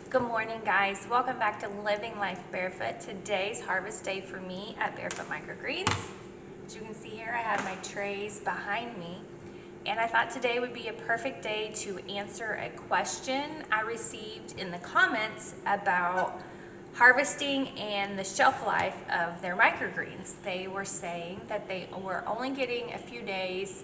Good morning, guys. Welcome back to Living Life Barefoot. Today's harvest day for me at Barefoot Microgreens. As you can see here, I have my trays behind me, and I thought today would be a perfect day to answer a question I received in the comments about harvesting and the shelf life of their microgreens. They were saying that they were only getting a few days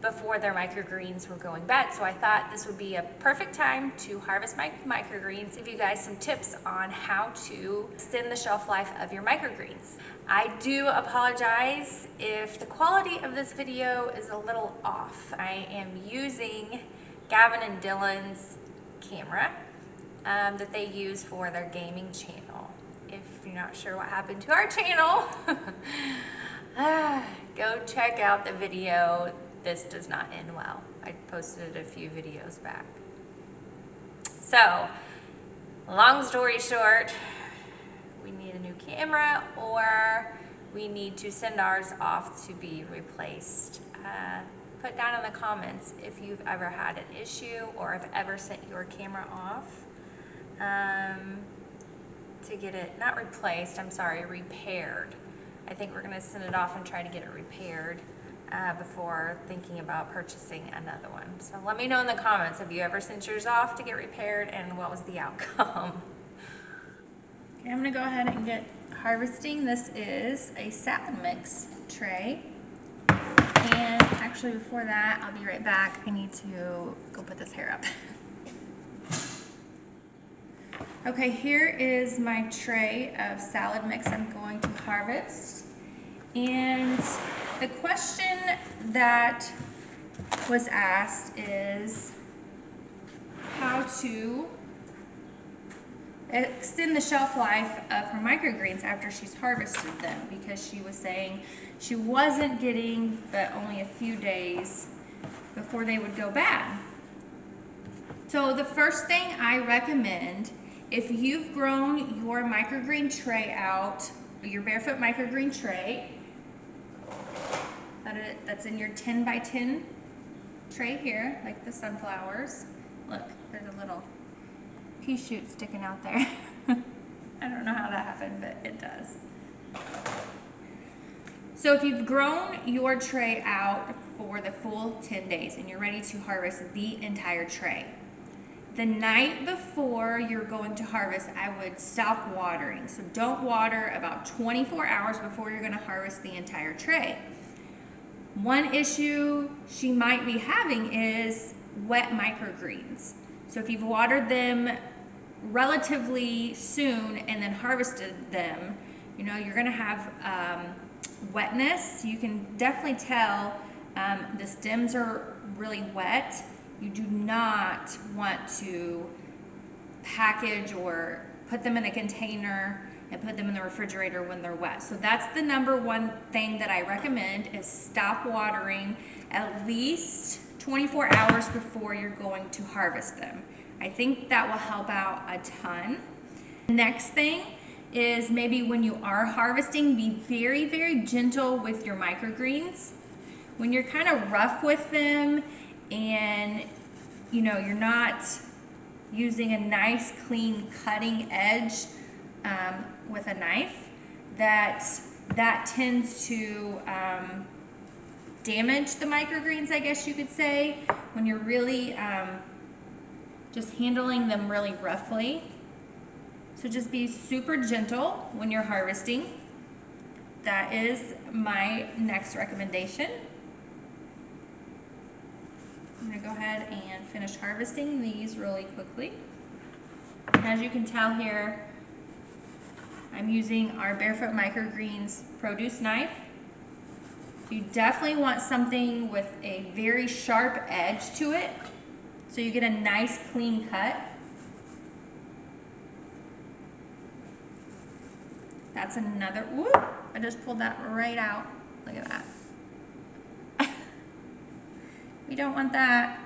before their microgreens were going bad. So I thought this would be a perfect time to harvest my microgreens, give you guys some tips on how to extend the shelf life of your microgreens. I do apologize if the quality of this video is a little off. I am using Gavin and Dylan's camera that they use for their gaming channel. If you're not sure what happened to our channel, go check out the video. This does not end well. I posted a few videos back. So, long story short, we need a new camera or we need to send ours off to be replaced. Put down in the comments if you've ever had an issue or have ever sent your camera off to get it, not replaced, I'm sorry, repaired. I think we're gonna send it off and try to get it repaired before thinking about purchasing another one. So let me know in the comments, have you ever sent yours off to get repaired and what was the outcome? Okay, I'm gonna go ahead and get harvesting. This is a salad mix tray. And actually before that, I'll be right back. I need to go put this hair up. Okay, here is my tray of salad mix I'm going to harvest. And the question that was asked is how to extend the shelf life of her microgreens after she's harvested them, because she was saying she wasn't getting but only a few days before they would go bad. So the first thing I recommend, if you've grown your microgreen tray out, your Barefoot microgreen tray, that's in your 10 by 10 tray here, like the sunflowers. Look, there's a little pea shoot sticking out there. I don't know how that happened, but it does. So if you've grown your tray out for the full 10 days and you're ready to harvest the entire tray, the night before you're going to harvest, I would stop watering. So don't water about 24 hours before you're going to harvest the entire tray. One issue she might be having is wet microgreens. So if you've watered them relatively soon and then harvested them, you know, you're going to have wetness. You can definitely tell the stems are really wet. You do not want to package or put them in a container and put them in the refrigerator when they're wet. So that's the number one thing that I recommend, is stop watering at least 24 hours before you're going to harvest them. I think that will help out a ton. Next thing is, maybe when you are harvesting, be very, very gentle with your microgreens. When you're kind of rough with them and you know you're not using a nice clean cutting edge with a knife, that tends to damage the microgreens, I guess you could say, when you're really just handling them really roughly. So just be super gentle when you're harvesting. That is my next recommendation. I'm going to go ahead and finish harvesting these really quickly. As you can tell here, I'm using our Barefoot Microgreens produce knife. You definitely want something with a very sharp edge to it, so you get a nice clean cut. That's another, whoop, I just pulled that right out. Look at that. We don't want that.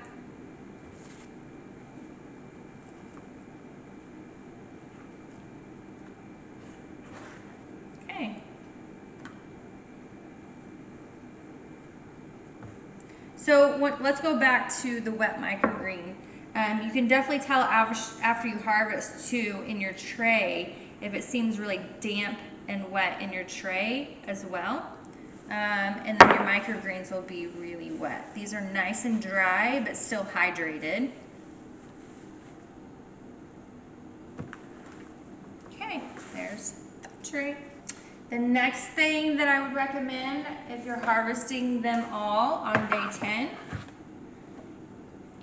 Okay. So let's go back to the wet microgreen You can definitely tell after you harvest too in your tray if it seems really damp and wet in your tray as well. And then your microgreens will be really wet. These are nice and dry but still hydrated. Okay, there's the tray. The next thing that I would recommend if you're harvesting them all on day 10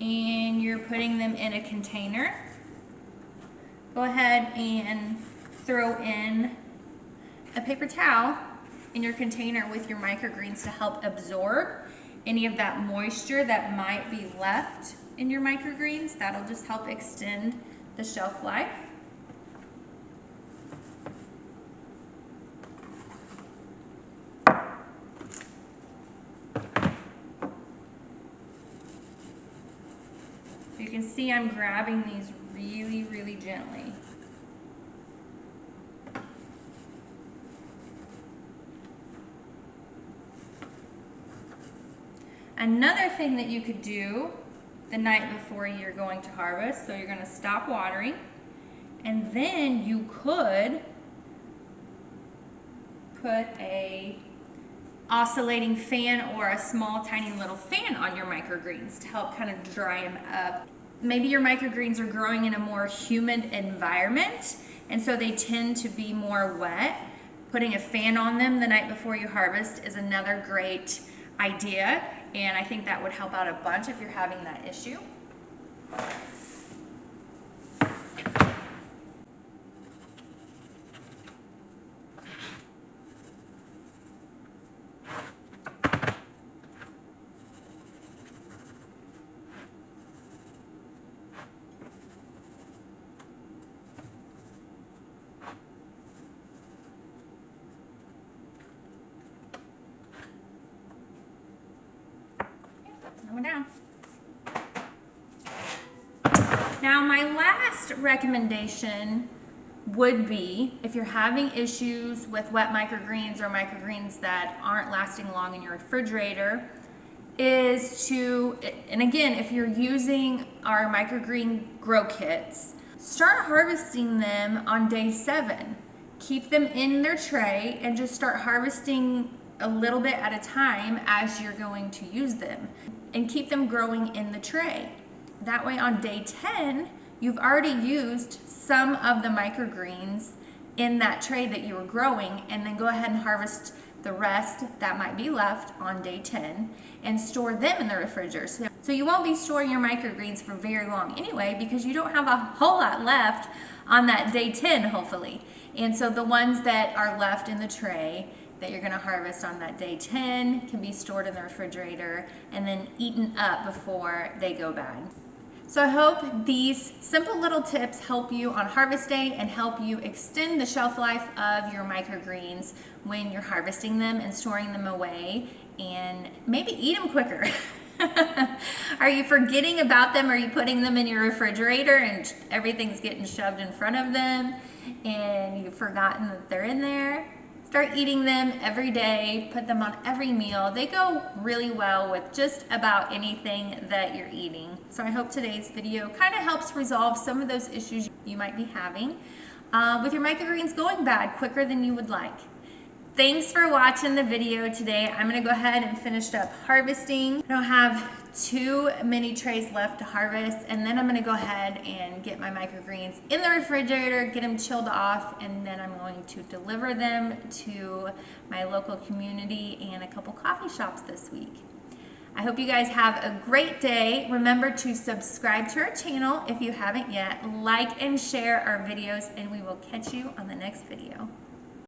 and you're putting them in a container, go ahead and throw in a paper towel in your container with your microgreens to help absorb any of that moisture that might be left in your microgreens. That'll just help extend the shelf life. You can see I'm grabbing these really, really gently. Another thing that you could do the night before you're going to harvest, so you're going to stop watering, and then you could put a oscillating fan or a small tiny little fan on your microgreens to help kind of dry them up. Maybe your microgreens are growing in a more humid environment and so they tend to be more wet. Putting a fan on them the night before you harvest is another great idea, and I think that would help out a bunch if you're having that issue. Down. Now my last recommendation would be, if you're having issues with wet microgreens or microgreens that aren't lasting long in your refrigerator, is to, and again, if you're using our microgreen grow kits, start harvesting them on day 7. Keep them in their tray and just start harvesting a little bit at a time as you're going to use them, and keep them growing in the tray. That way on day 10, you've already used some of the microgreens in that tray that you were growing, and then go ahead and harvest the rest that might be left on day 10 and store them in the refrigerator. So you won't be storing your microgreens for very long anyway, because you don't have a whole lot left on that day 10, hopefully. And so the ones that are left in the tray that you're going to harvest on that day 10 can be stored in the refrigerator and then eaten up before they go bad. So I hope these simple little tips help you on harvest day and help you extend the shelf life of your microgreens when you're harvesting them and storing them away, and maybe eat them quicker. Are you forgetting about them? Are you putting them in your refrigerator and everything's getting shoved in front of them and you've forgotten that they're in there? Start eating them every day, put them on every meal. They go really well with just about anything that you're eating. So I hope today's video kind of helps resolve some of those issues you might be having with your microgreens going bad quicker than you would like. Thanks for watching the video today. I'm gonna go ahead and finish up harvesting. I don't have too many trays left to harvest, and then I'm gonna go ahead and get my microgreens in the refrigerator, get them chilled off, and then I'm going to deliver them to my local community and a couple coffee shops this week. I hope you guys have a great day. Remember to subscribe to our channel if you haven't yet, like and share our videos, and we will catch you on the next video.